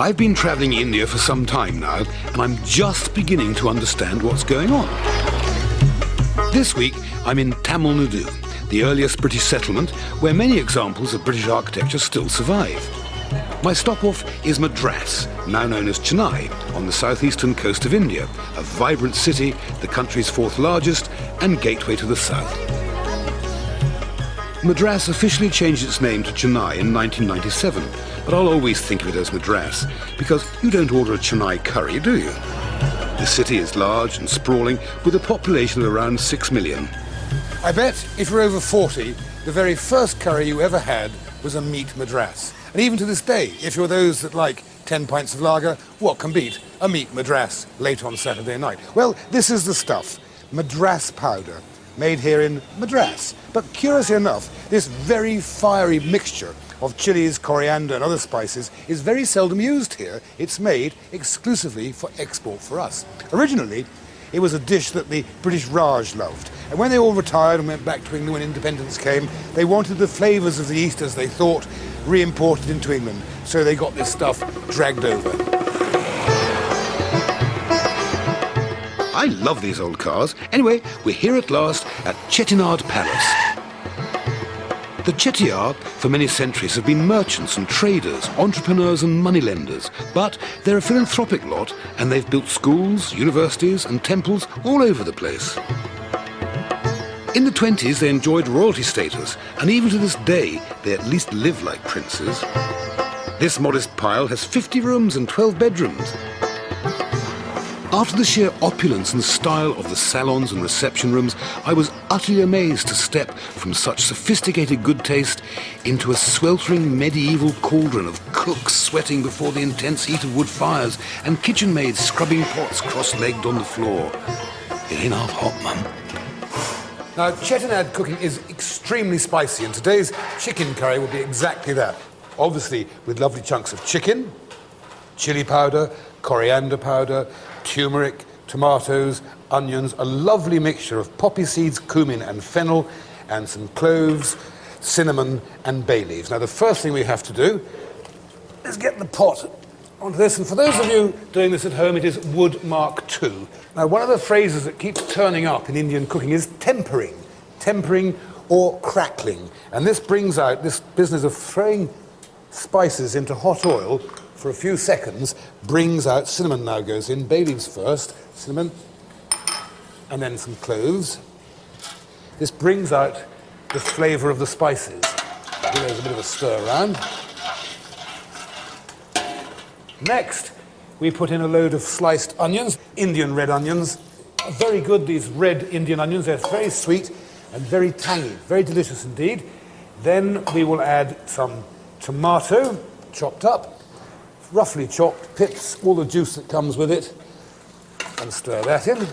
I've been travelling India for some time now, and I'm just beginning to understand what's going on. This week, I'm in Tamil Nadu, the earliest British settlement, where many examples of British architecture still survive. My stop-off is Madras, now known as Chennai, on the southeastern coast of India, a vibrant city, the country's fourth largest, and gateway to the south. Madras officially changed its name to Chennai in 1997, but I'll always think of it as Madras, because you don't order a Chennai curry, do you? The city is large and sprawling, with a population of around 6 million. I bet if you're over 40, the very first curry you ever had was a meat Madras. And even to this day, if you're those that like 10 pints of lager, what can beat a meat Madras late on Saturday night? Well, this is the stuff, Madras powder, made here in Madras. But curiously enough, this very fiery mixture of chilies, coriander and other spices is very seldom used here. It's made exclusively for export for us. Originally, it was a dish that the British Raj loved. And when they all retired and went back to England when independence came, they wanted the flavours of the East, as they thought, re-imported into England. So they got this stuff dragged over. I love these old cars. Anyway, we're here at last at Chetinad Palace. The Chettiar, for many centuries, have been merchants and traders, entrepreneurs and moneylenders. But they're a philanthropic lot, and they've built schools, universities and temples all over the place. In the 20s, they enjoyed royalty status, and even to this day, they at least live like princes. This modest pile has 50 rooms and 12 bedrooms. After the sheer opulence and style of the salons and reception rooms, I was utterly amazed to step from such sophisticated good taste into a sweltering medieval cauldron of cooks sweating before the intense heat of wood fires and kitchen maids scrubbing pots cross-legged on the floor. It ain't half hot, Mum. Now, Chetinad cooking is extremely spicy, and today's chicken curry will be exactly that. Obviously, with lovely chunks of chicken, chili powder, coriander powder, turmeric, tomatoes, onions, a lovely mixture of poppy seeds, cumin and fennel, and some cloves, cinnamon and bay leaves. Now, the first thing we have to do is get the pot onto this, and for those of you doing this at home, it is wood mark 2. Now, one of the phrases that keeps turning up in Indian cooking is tempering or crackling, and this brings out this business of throwing spices into hot oil for a few seconds, brings out, cinnamon now goes in, bay leaves first, cinnamon, and then some cloves. This brings out the flavour of the spices. Give those a bit of a stir around. Next, we put in a load of sliced onions, Indian red onions. Very good, these red Indian onions. They're very sweet and very tangy, very delicious indeed. Then we will add some tomato, chopped up, roughly chopped, pips, all the juice that comes with it, and stir that in.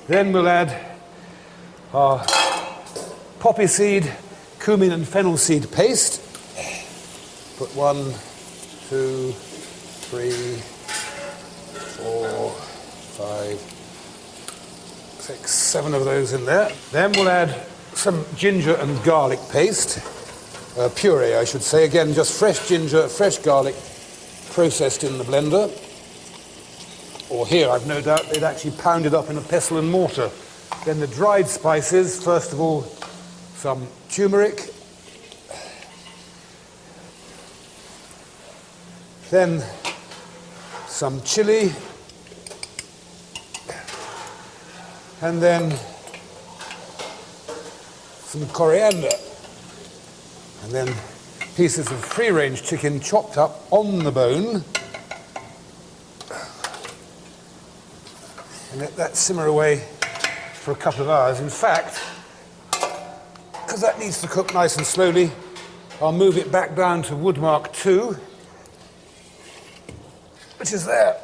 Then we'll add our poppy seed, cumin and fennel seed paste. Put 1, 2, 3, 4, 5, 6, 7 of those in there. Then we'll add some ginger and garlic paste, puree I should say. Again, just fresh ginger, fresh garlic, processed in the blender. Or here, I've no doubt, they'd actually pound it up in a pestle and mortar. Then the dried spices, first of all, some turmeric. Then some chili. And then some coriander. And then pieces of free-range chicken chopped up on the bone. And let that simmer away for a couple of hours. In fact, because that needs to cook nice and slowly, I'll move it back down to wood mark 2, which is there.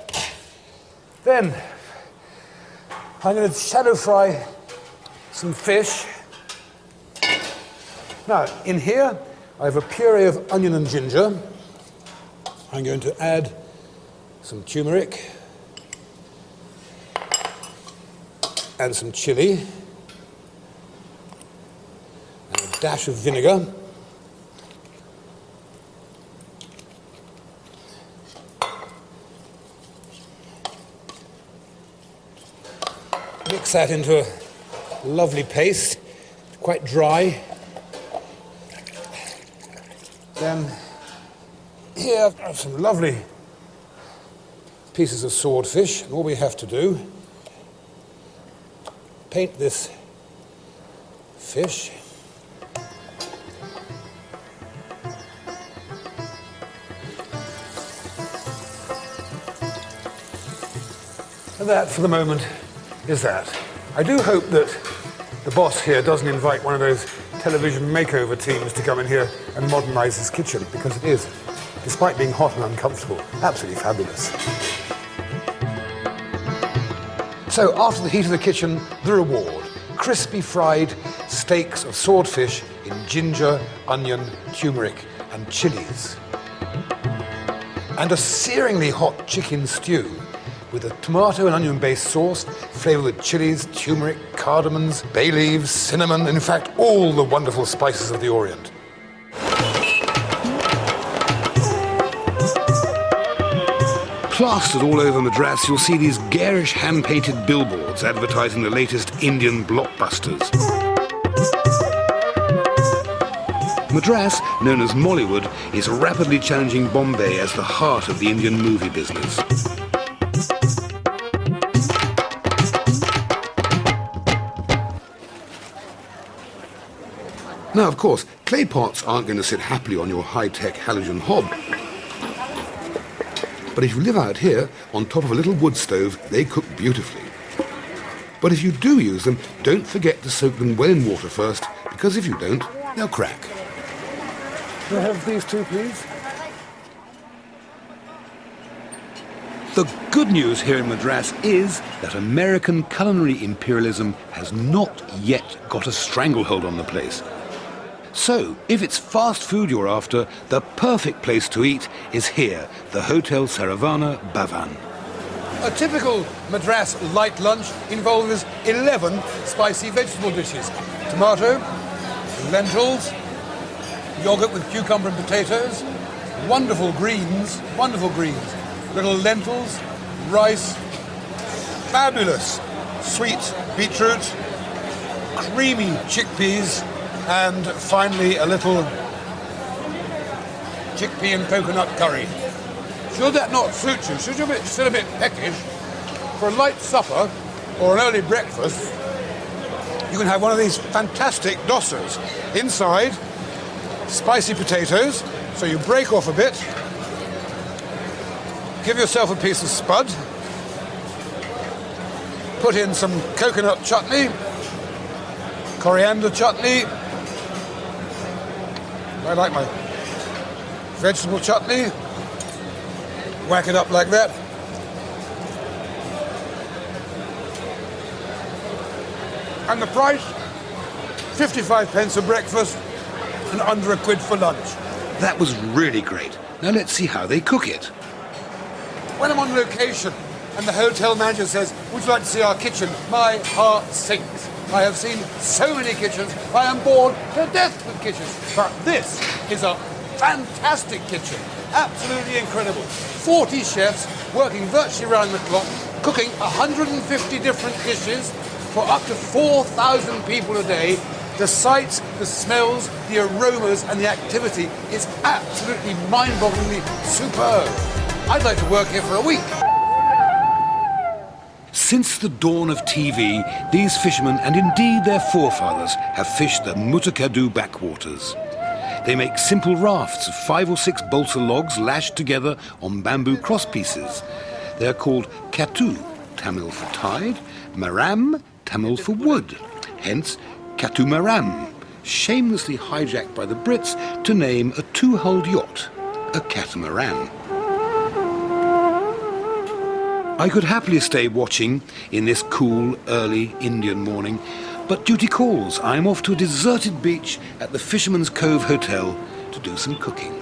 Then I'm going to shallow fry some fish. Now, in here, I have a puree of onion and ginger. I'm going to add some turmeric and some chili and a dash of vinegar. Mix that into a lovely paste, quite dry. Then here are some lovely pieces of swordfish, and all we have to do, paint this fish. And that, for the moment, is that. I do hope that the boss here doesn't invite one of those television makeover teams to come in here and modernise his kitchen, because it is, despite being hot and uncomfortable, absolutely fabulous. So, after the heat of the kitchen, the reward. Crispy fried steaks of swordfish in ginger, onion, turmeric and chilies. And a searingly hot chicken stew with a tomato and onion-based sauce, flavoured with chilies, turmeric, cardamoms, bay leaves, cinnamon, in fact, all the wonderful spices of the Orient. Plastered all over Madras, you'll see these garish hand-painted billboards advertising the latest Indian blockbusters. Madras, known as Mollywood, is rapidly challenging Bombay as the heart of the Indian movie business. Now, of course, clay pots aren't going to sit happily on your high-tech halogen hob. But if you live out here, on top of a little wood stove, they cook beautifully. But if you do use them, don't forget to soak them well in water first, because if you don't, they'll crack. Can I have these two, please? The good news here in Madras is that American culinary imperialism has not yet got a stranglehold on the place. So, if it's fast food you're after, the perfect place to eat is here, the Hotel Saravana, Bavan. A typical Madras light lunch involves 11 spicy vegetable dishes. Tomato, lentils, yogurt with cucumber and potatoes, wonderful greens, little lentils, rice, fabulous sweet beetroot, creamy chickpeas, and finally a little chickpea and coconut curry. Should that not suit you, should you be still a bit peckish, for a light supper or an early breakfast, you can have one of these fantastic dosas. Inside, spicy potatoes, so you break off a bit, give yourself a piece of spud, put in some coconut chutney, coriander chutney. I like my vegetable chutney. Whack it up like that. And the price, 55 pence for breakfast and under £1 for lunch. That was really great. Now let's see how they cook it. When I'm on location and the hotel manager says, "Would you like to see our kitchen?" my heart sinks. I have seen so many kitchens, I am bored to death with kitchens. But this is a fantastic kitchen. Absolutely incredible. 40 chefs working virtually around the clock, cooking 150 different dishes for up to 4,000 people a day. The sights, the smells, the aromas and the activity is absolutely mind-bogglingly superb. I'd like to work here for a week. Since the dawn of TV, these fishermen, and indeed their forefathers, have fished the Mutakadu backwaters. They make simple rafts of 5 or 6 balsa logs lashed together on bamboo crosspieces. They are called katu, Tamil for tide, maram, Tamil for wood, hence katu maram, shamelessly hijacked by the Brits to name a 2-hulled yacht, a catamaran. I could happily stay watching in this cool, early Indian morning, but duty calls. I'm off to a deserted beach at the Fisherman's Cove Hotel to do some cooking.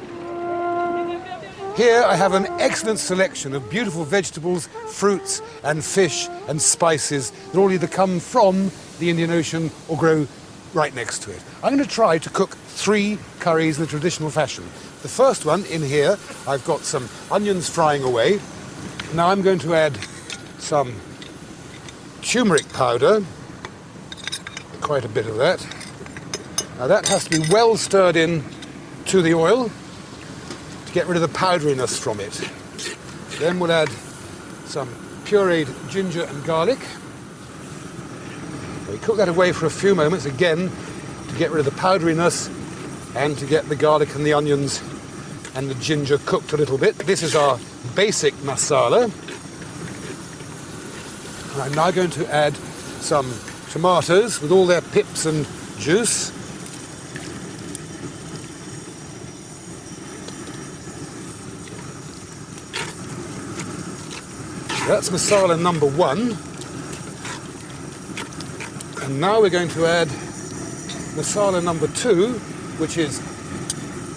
Here I have an excellent selection of beautiful vegetables, fruits and fish and spices that all either come from the Indian Ocean or grow right next to it. I'm going to try to cook 3 curries in the traditional fashion. The first one, in here, I've got some onions frying away. Now I'm going to add some turmeric powder, quite a bit of that. Now that has to be well stirred in to the oil to get rid of the powderiness from it. Then we'll add some pureed ginger and garlic. We cook that away for a few moments again to get rid of the powderiness and to get the garlic and the onions and the ginger cooked a little bit. This is our basic masala. And I'm now going to add some tomatoes with all their pips and juice. That's masala number 1. And now we're going to add masala number 2, which is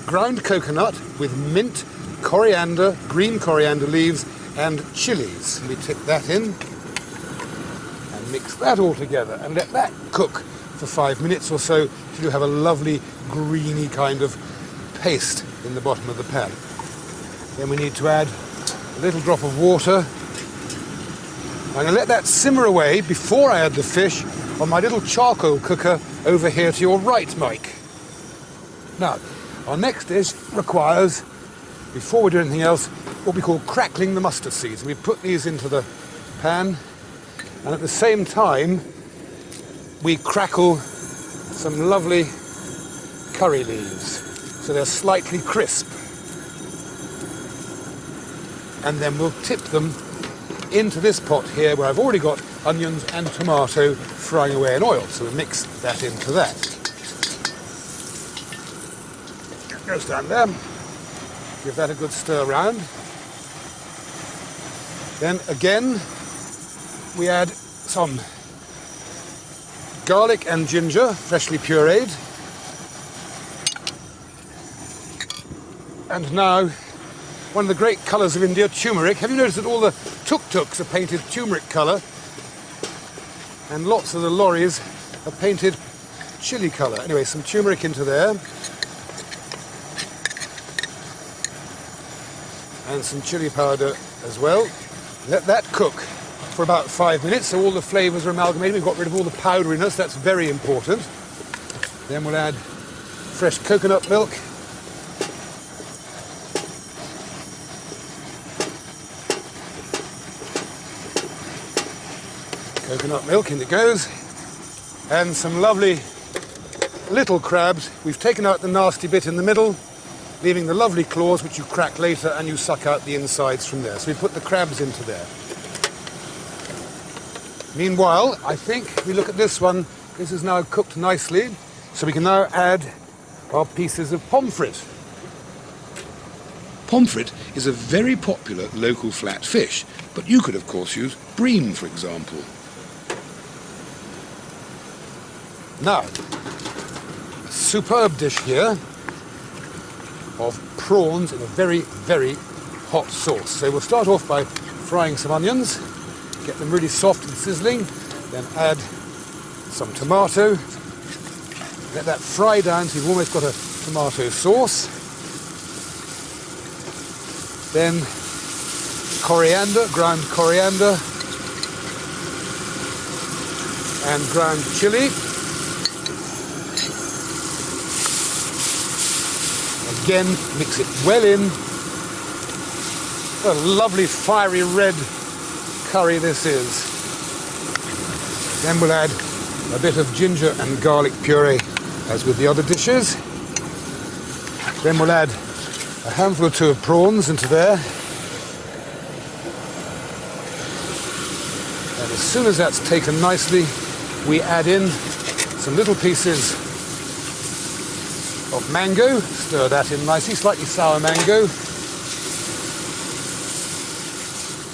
ground coconut with mint, coriander, green coriander leaves, and chilies. We tip that in and mix that all together and let that cook for 5 minutes or so till you have a lovely greeny kind of paste in the bottom of the pan. Then we need to add a little drop of water. I'm going to let that simmer away before I add the fish on my little charcoal cooker over here to your right, Mike. Now, our next dish requires, before we do anything else, what we call crackling the mustard seeds. We put these into the pan, and at the same time, we crackle some lovely curry leaves, so they're slightly crisp. And then we'll tip them into this pot here where I've already got onions and tomato frying away in oil. So we mix that into that. Goes down there. Give that a good stir round. Then again, we add some garlic and ginger, freshly pureed. And now, one of the great colours of India, turmeric. Have you noticed that all the tuk-tuks are painted turmeric colour? And lots of the lorries are painted chili colour. Anyway, some turmeric into there. And some chili powder as well. Let that cook for about 5 minutes so all the flavours are amalgamated. We've got rid of all the powderiness, that's very important. Then we'll add fresh coconut milk. Coconut milk, in it goes. And some lovely little crabs. We've taken out the nasty bit in the middle, leaving the lovely claws which you crack later and you suck out the insides from there. So we put the crabs into there. Meanwhile, I think we look at this one. This is now cooked nicely. So we can now add our pieces of pomfret. Pomfret is a very popular local flat fish, but you could of course use bream, for example. Now, a superb dish here of prawns in a very, very hot sauce. So we'll start off by frying some onions, get them really soft and sizzling, then add some tomato, let that fry down so you've almost got a tomato sauce. Then coriander, ground coriander, and ground chili. Again, mix it well in. What a lovely fiery red curry this is. Then we'll add a bit of ginger and garlic puree as with the other dishes. Then we'll add a handful or two of prawns into there. And as soon as that's taken nicely, we add in some little pieces of mango. Stir that in nicely, slightly sour mango.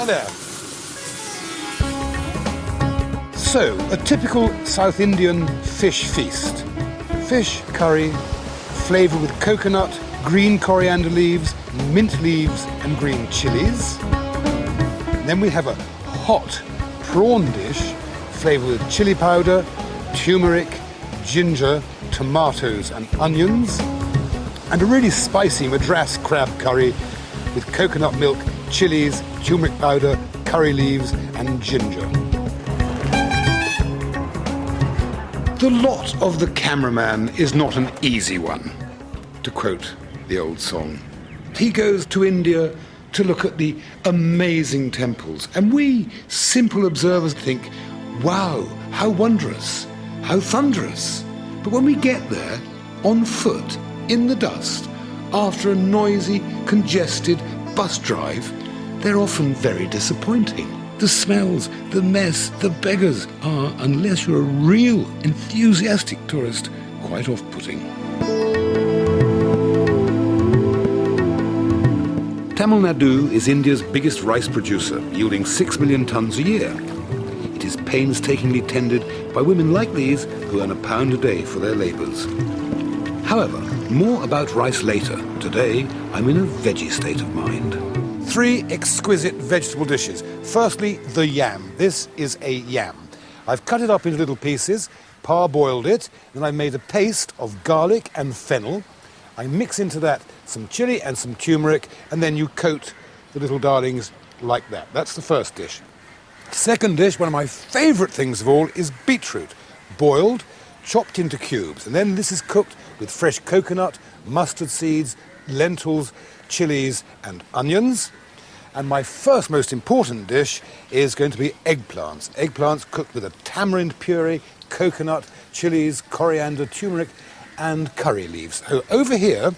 And there. So, a typical South Indian fish feast. Fish curry, flavoured with coconut, green coriander leaves, mint leaves and green chilies. Then we have a hot prawn dish flavoured with chili powder, turmeric, ginger, tomatoes and onions, and a really spicy Madras crab curry with coconut milk, chilies, turmeric powder, curry leaves and ginger. The lot of the cameraman is not an easy one, to quote the old song. He goes to India to look at the amazing temples, and we simple observers think, wow, how wondrous, how thunderous. But when we get there, on foot, in the dust, after a noisy, congested bus drive, they're often very disappointing. The smells, the mess, the beggars are, unless you're a real enthusiastic tourist, quite off-putting. Tamil Nadu is India's biggest rice producer, yielding 6 million tons a year. It is painstakingly tended by women like these who earn £1 a day for their labours. However, more about rice later. Today, I'm in a veggie state of mind. 3 exquisite vegetable dishes. Firstly, the yam. This is a yam. I've cut it up into little pieces, parboiled it, then I made a paste of garlic and fennel. I mix into that some chilli and some turmeric, and then you coat the little darlings like that. That's the first dish. Second dish, one of my favourite things of all, is beetroot. Boiled, chopped into cubes, and then this is cooked with fresh coconut, mustard seeds, lentils, chilies and onions. And my first most important dish is going to be eggplants. Eggplants cooked with a tamarind puree, coconut, chilies, coriander, turmeric and curry leaves. So over here,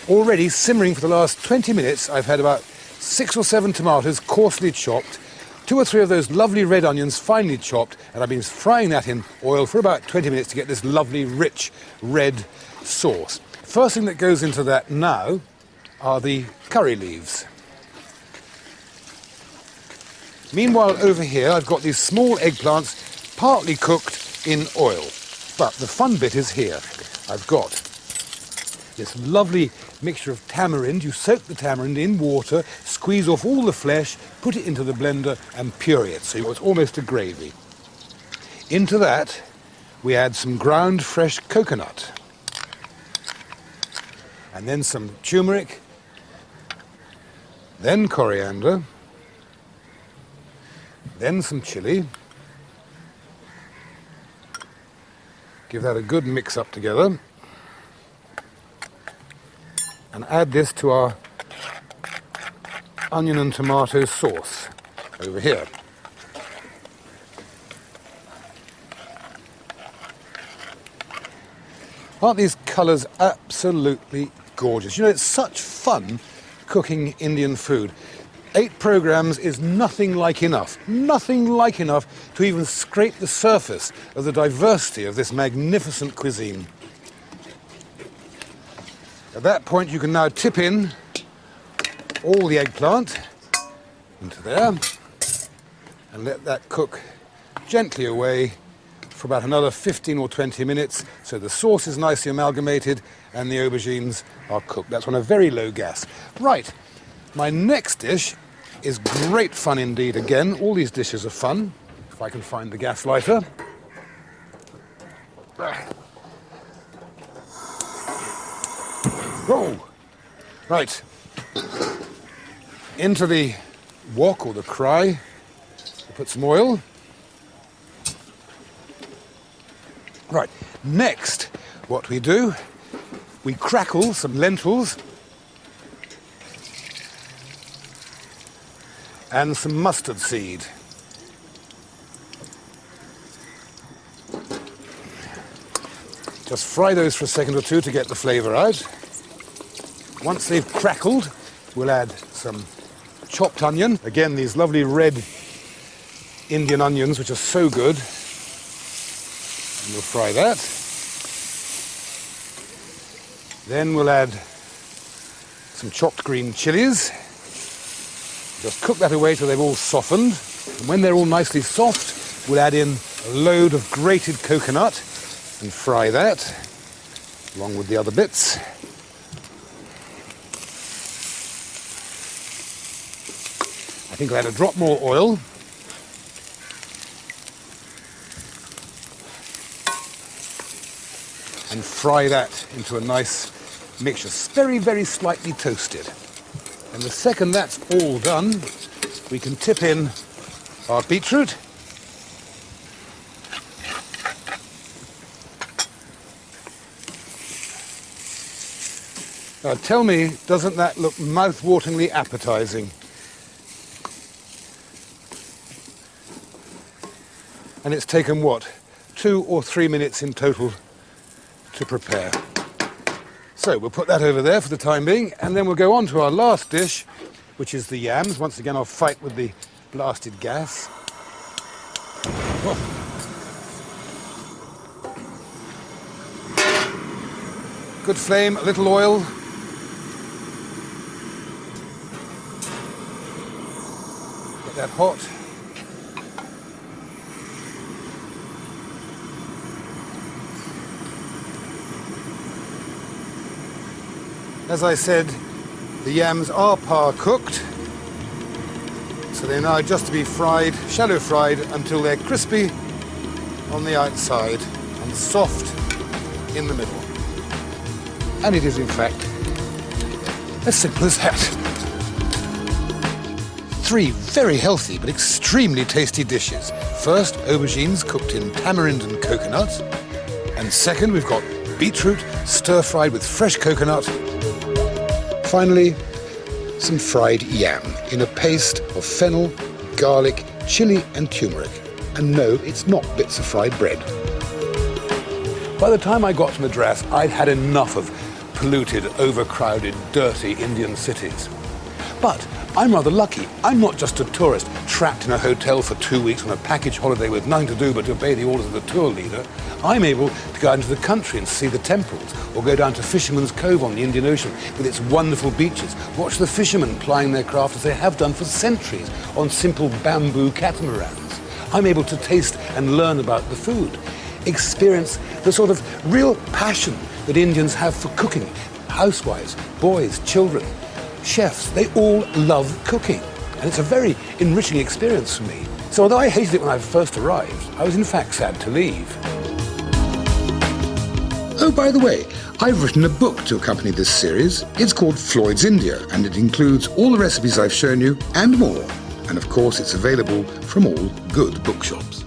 already simmering for the last 20 minutes, I've had about 6 or 7 tomatoes coarsely chopped, 2 or 3 of those lovely red onions finely chopped, and I've been frying that in oil for about 20 minutes to get this lovely rich red sauce. First thing that goes into that now are the curry leaves. Meanwhile, over here, I've got these small eggplants partly cooked in oil. But the fun bit is here. I've got this lovely mixture of tamarind. You soak the tamarind in water, squeeze off all the flesh, put it into the blender and puree it. So it's almost a gravy. Into that, we add some ground fresh coconut. And then some turmeric, then coriander, then some chili. Give that a good mix up together. And add this to our onion and tomato sauce over here. Aren't these colours absolutely gorgeous? You know, it's such fun cooking Indian food. 8 programmes is nothing like enough to even scrape the surface of the diversity of this magnificent cuisine. At that point, you can now tip in all the eggplant into there and let that cook gently away for about another 15 or 20 minutes, so the sauce is nicely amalgamated and the aubergines are cooked. That's on a very low gas. Right, my next dish is great fun indeed again. All these dishes are fun, if I can find the gas lighter. Oh, right, into the wok or the cry, put some oil. Right, next, what we do, we crackle some lentils and some mustard seed. Just fry those for a second or two to get the flavour out. Once they've crackled, we'll add some chopped onion. Again, these lovely red Indian onions, which are so good. And we'll fry that. Then we'll add some chopped green chilies. Just cook that away till they've all softened. And when they're all nicely soft, we'll add in a load of grated coconut and fry that, along with the other bits. I think I'll add a drop more oil. And fry that into a nice mixture, very, very slightly toasted. And the second that's all done, we can tip in our beetroot Now tell me, doesn't that look mouth-wateringly appetizing? And it's taken, what, 2 or 3 minutes in total to prepare. So we'll put that over there for the time being, and then we'll go on to our last dish, which is the yams. Once again, I'll fight with the blasted gas. Oh. Good flame, a little oil. Get that hot. As I said, the yams are par cooked, so they're now just to be fried, shallow fried, until they're crispy on the outside and soft in the middle. And it is, in fact, as simple as that. 3 very healthy but extremely tasty dishes. First, aubergines cooked in tamarind and coconut. And second, we've got beetroot stir-fried with fresh coconut. Finally, some fried yam in a paste of fennel, garlic, chilli and turmeric. And no, it's not bits of fried bread. By the time I got to Madras, I'd had enough of polluted, overcrowded, dirty Indian cities. But I'm rather lucky. I'm not just a tourist trapped in a hotel for 2 weeks on a package holiday with nothing to do but to obey the orders of the tour leader. I'm able to go out into the country and see the temples, or go down to Fisherman's Cove on the Indian Ocean with its wonderful beaches, watch the fishermen plying their craft as they have done for centuries on simple bamboo catamarans. I'm able to taste and learn about the food, experience the sort of real passion that Indians have for cooking. Housewives, boys, children, chefs, they all love cooking. And it's a very enriching experience for me. So although I hated it when I first arrived, I was in fact sad to leave. Oh, by the way, I've written a book to accompany this series. It's called Floyd's India, and it includes all the recipes I've shown you and more. And of course, it's available from all good bookshops.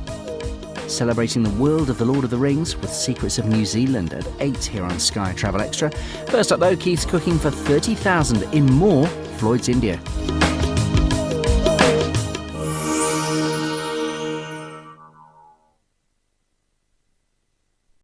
Celebrating the world of The Lord of the Rings with Secrets of New Zealand at 8 here on Sky Travel Extra. First up though, Keith's cooking for 30,000 in more Floyd's India.